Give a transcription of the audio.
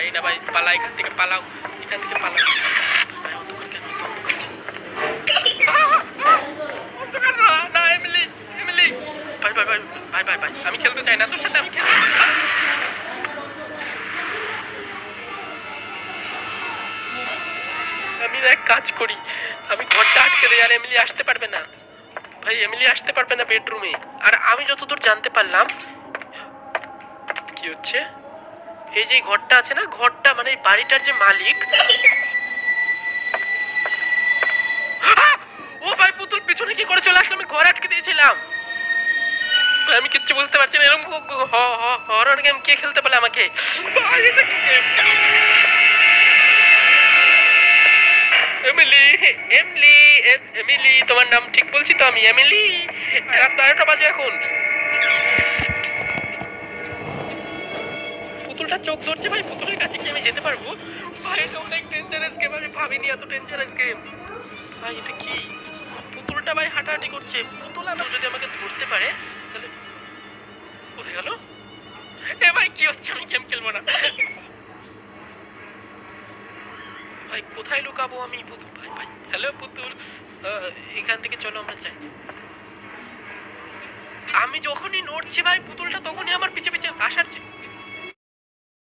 জানি না ভাই, পালা এখান থেকে, পালাও এখান থেকে, পালাও ভাই। অন্ধকার কেন, অন্ধকার না, না এমিলি, এমিলি ভাই ভাই ভাই ভাই ভাই ভাই, আমি খেলতে চাই না তোর সাথে, আমি খেলতে আমি এক কাজ করি, আমি ঘরটা আটকে দিই আর এমিলি আসতে পারবে না ভাই, এমিলি আসতে পারবে না বেডরুমে। আর আমি যতদূর জানতে পারলাম কি হচ্ছে, এই যে ঘরটা আছে না, ঘরটা মানে এই বাড়িটার যে মালিক, ও ভাই পুতুল পিছনে কি করে চলে আসলো, আমি ঘর আটকে দিয়েছিলাম। আমি কিচ্ছু বুঝতে পারছি না, এরকম হরর গেম কে খেলতে পারে আমাকে ভাই, এটা কি গেম? এমিলি, এমিলি, এমিলি তোমার নাম ঠিক বলছি তো আমি, এমিলি। রাত 12টা বাজে এখন। পুতুলটা চোখ ধরছে ভাই, পুতুলের কাছে কি আমি যেতে পারবো ভাই? এটা অনেক ডেঞ্জারাস গেম, আমি ভাবিনি এত ডেঞ্জারাস গেম ভাই। এটা কি, পুতুলটা ভাই হাঁটাহাঁটি করছে, পুতুল আমার যদি আমাকে ধরতে পারে তাহলে। কোথায় গেল এ ভাই? কি হচ্ছে, আমি গেম খেলবো না ভাই। কোথায় লুকাবো আমি? পুতুল ভাই ভাই, হ্যালো পুতুল, এখান থেকে চলো আমরা যাই। আমি যখনই নড়ছি ভাই পুতুলটা তখনই আমার পিছে পিছে আসার